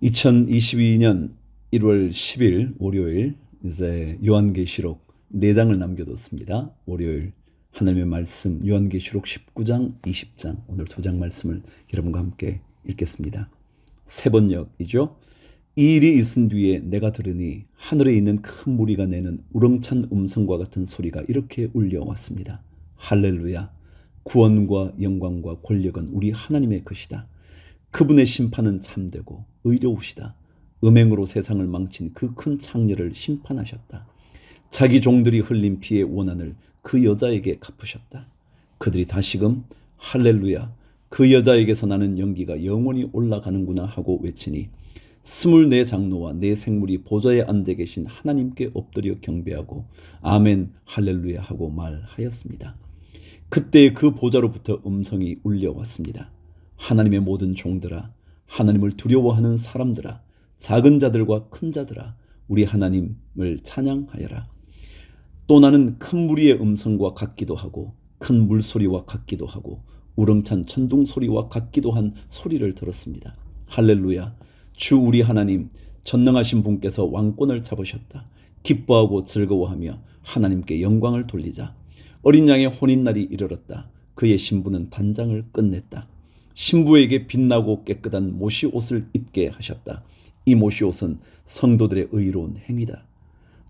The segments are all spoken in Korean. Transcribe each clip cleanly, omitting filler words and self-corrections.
2022년 1월 10일 월요일 이제 요한계시록 4장을 남겨뒀습니다. 월요일 하나님의 말씀 요한계시록 19장 20장 오늘 2장 말씀을 여러분과 함께 읽겠습니다. 세 번역이죠. 이 일이 있은 뒤에 내가 들으니 하늘에 있는 큰 무리가 내는 우렁찬 음성과 같은 소리가 이렇게 울려왔습니다. 할렐루야, 구원과 영광과 권력은 우리 하나님의 것이다. 그분의 심판은 참되고 의로우시다. 음행으로 세상을 망친 그 큰 창녀를 심판하셨다. 자기 종들이 흘린 피의 원한을 그 여자에게 갚으셨다. 그들이 다시금 할렐루야, 그 여자에게서 나는 연기가 영원히 올라가는구나 하고 외치니 24 장로와 4 생물이 보좌에 앉아 계신 하나님께 엎드려 경배하고 아멘 할렐루야 하고 말하였습니다. 그때 그 보좌로부터 음성이 울려왔습니다. 하나님의 모든 종들아, 하나님을 두려워하는 사람들아, 작은 자들과 큰 자들아, 우리 하나님을 찬양하여라. 또 나는 큰 무리의 음성과 같기도 하고 큰 물소리와 같기도 하고 우렁찬 천둥 소리와 같기도 한 소리를 들었습니다. 할렐루야, 주 우리 하나님 전능하신 분께서 왕권을 잡으셨다. 기뻐하고 즐거워하며 하나님께 영광을 돌리자. 어린 양의 혼인날이 이르렀다. 그의 신부는 단장을 끝냈다. 신부에게 빛나고 깨끗한 모시 옷을 입게 하셨다. 이 모시 옷은 성도들의 의로운 행위다.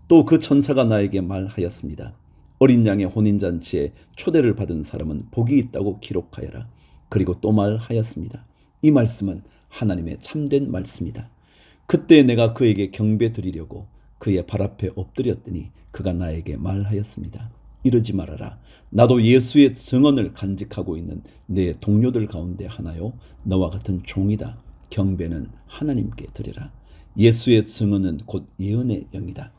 또 그 천사가 나에게 말하였습니다. 어린 양의 혼인잔치에 초대를 받은 사람은 복이 있다고 기록하여라. 그리고 또 말하였습니다. 이 말씀은 하나님의 참된 말씀이다. 그때 내가 그에게 경배 드리려고 그의 발 앞에 엎드렸더니 그가 나에게 말하였습니다. 이러지 말아라. 나도 예수의 증언을 간직하고 있는 내 동료들 가운데 하나요. 너와 같은 종이다. 경배는 하나님께 드려라. 예수의 증언은 곧 예언의 영이다.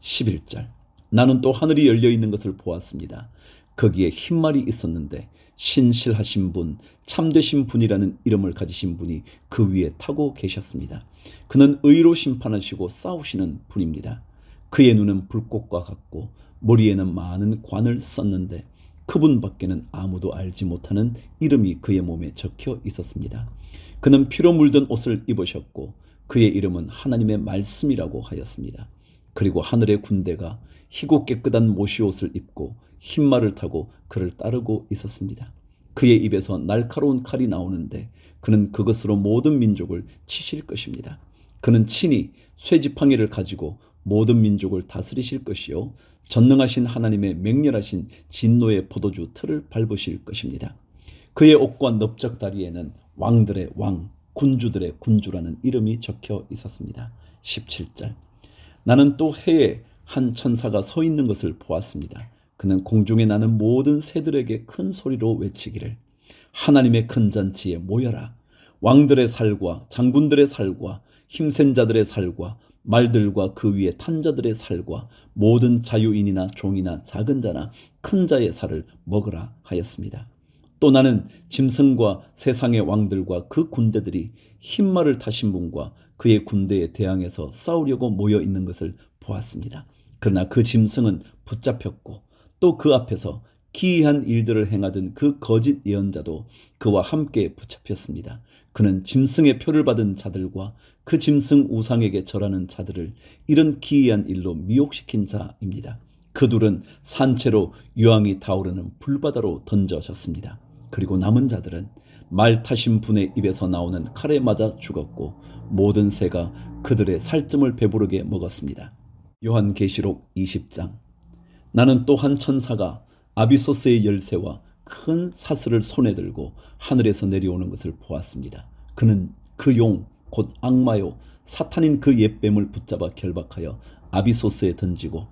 11절. 나는 또 하늘이 열려 있는 것을 보았습니다. 거기에 흰말이 있었는데 신실하신 분, 참되신 분이라는 이름을 가지신 분이 그 위에 타고 계셨습니다. 그는 의로 심판하시고 싸우시는 분입니다. 그의 눈은 불꽃과 같고 머리에는 많은 관을 썼는데 그분밖에는 아무도 알지 못하는 이름이 그의 몸에 적혀 있었습니다. 그는 피로 물든 옷을 입으셨고 그의 이름은 하나님의 말씀이라고 하였습니다. 그리고 하늘의 군대가 희고 깨끗한 모시옷을 입고 흰말을 타고 그를 따르고 있었습니다. 그의 입에서 날카로운 칼이 나오는데 그는 그것으로 모든 민족을 치실 것입니다. 그는 친히 쇠지팡이를 가지고 모든 민족을 다스리실 것이요 전능하신 하나님의 맹렬하신 진노의 포도주 틀을 밟으실 것입니다. 그의 옷과 넓적 다리에는 왕들의 왕, 군주들의 군주라는 이름이 적혀 있었습니다. 17절. 나는 또 해에 한 천사가 서 있는 것을 보았습니다. 그는 공중에 나는 모든 새들에게 큰 소리로 외치기를 하나님의 큰 잔치에 모여라. 왕들의 살과 장군들의 살과 힘센 자들의 살과 말들과 그 위에 탄 자들의 살과 모든 자유인이나 종이나 작은 자나 큰 자의 살을 먹으라 하였습니다. 또 나는 짐승과 세상의 왕들과 그 군대들이 흰말을 타신 분과 그의 군대에 대항해서 싸우려고 모여 있는 것을 보았습니다. 그러나 그 짐승은 붙잡혔고 또 그 앞에서 기이한 일들을 행하던 그 거짓 예언자도 그와 함께 붙잡혔습니다. 그는 짐승의 표를 받은 자들과 그 짐승 우상에게 절하는 자들을 이런 기이한 일로 미혹시킨 자입니다. 그 둘은 산채로 유황이 타오르는 불바다로 던져졌습니다. 그리고 남은 자들은 말 타신 분의 입에서 나오는 칼에 맞아 죽었고 모든 새가 그들의 살점을 배부르게 먹었습니다. 요한계시록 20장. 나는 또 한 천사가 아비소스의 열쇠와 큰 사슬을 손에 들고 하늘에서 내려오는 것을 보았습니다. 그는 그 용, 곧 악마요 사탄인 그 옛뱀을 붙잡아 결박하여 아비소스에 던지고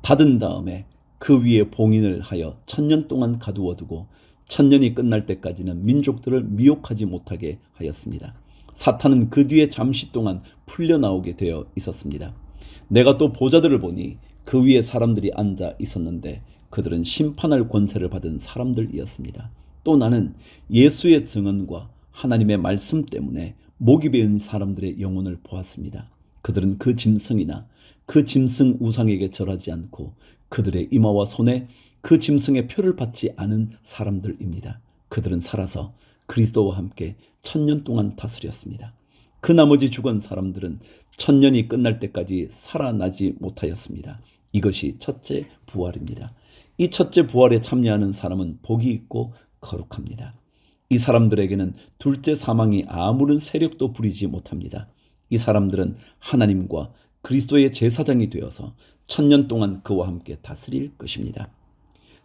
닫은 다음에 그 위에 봉인을 하여 1000년 동안 가두어 두고 1000년이 끝날 때까지는 민족들을 미혹하지 못하게 하였습니다. 사탄은 그 뒤에 잠시 동안 풀려나오게 되어 있었습니다. 내가 또 보좌들을 보니 그 위에 사람들이 앉아 있었는데 그들은 심판할 권세를 받은 사람들이었습니다. 또 나는 예수의 증언과 하나님의 말씀 때문에 목이 베은 사람들의 영혼을 보았습니다. 그들은 그 짐승이나 그 짐승 우상에게 절하지 않고 그들의 이마와 손에 그 짐승의 표를 받지 않은 사람들입니다. 그들은 살아서 그리스도와 함께 1000년 동안 다스렸습니다. 그 나머지 죽은 사람들은 천년이 끝날 때까지 살아나지 못하였습니다. 이것이 첫째 부활입니다. 이 첫째 부활에 참여하는 사람은 복이 있고 거룩합니다. 이 사람들에게는 둘째 사망이 아무런 세력도 부리지 못합니다. 이 사람들은 하나님과 그리스도의 제사장이 되어서 천년 동안 그와 함께 다스릴 것입니다.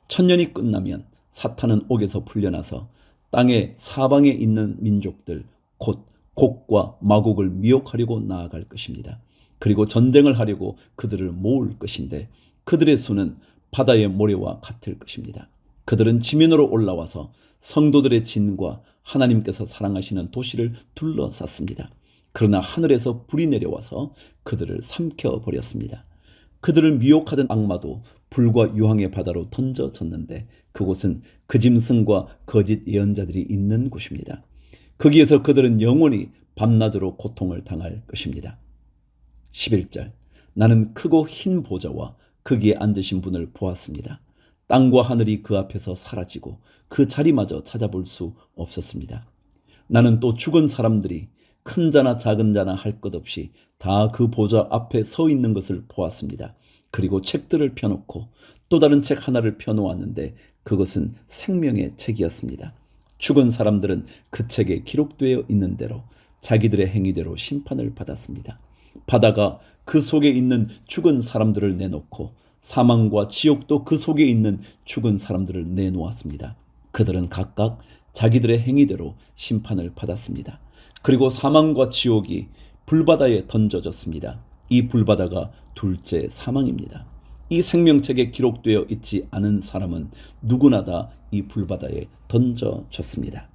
천년이 끝나면 사탄은 옥에서 풀려나서 땅의 사방에 있는 민족들 곧 곡과 마곡을 미혹하려고 나아갈 것입니다. 그리고 전쟁을 하려고 그들을 모을 것인데 그들의 수는 바다의 모래와 같을 것입니다. 그들은 지면으로 올라와서 성도들의 진과 하나님께서 사랑하시는 도시를 둘러쌌습니다. 그러나 하늘에서 불이 내려와서 그들을 삼켜버렸습니다. 그들을 미혹하던 악마도 불과 유황의 바다로 던져졌는데 그곳은 그 짐승과 거짓 예언자들이 있는 곳입니다. 거기에서 그들은 영원히 밤낮으로 고통을 당할 것입니다. 11절 나는 크고 흰 보좌와 거기에 앉으신 분을 보았습니다. 땅과 하늘이 그 앞에서 사라지고 그 자리마저 찾아볼 수 없었습니다. 나는 또 죽은 사람들이 큰 자나 작은 자나 할 것 없이 다 그 보좌 앞에 서 있는 것을 보았습니다. 그리고 책들을 펴놓고 또 다른 책 하나를 펴놓았는데 그것은 생명의 책이었습니다. 죽은 사람들은 그 책에 기록되어 있는 대로 자기들의 행위대로 심판을 받았습니다. 바다가 그 속에 있는 죽은 사람들을 내놓고 사망과 지옥도 그 속에 있는 죽은 사람들을 내놓았습니다. 그들은 각각 자기들의 행위대로 심판을 받았습니다. 그리고 사망과 지옥이 불바다에 던져졌습니다. 이 불바다가 둘째 사망입니다. 이 생명책에 기록되어 있지 않은 사람은 누구나 다 이 불바다에 던져졌습니다.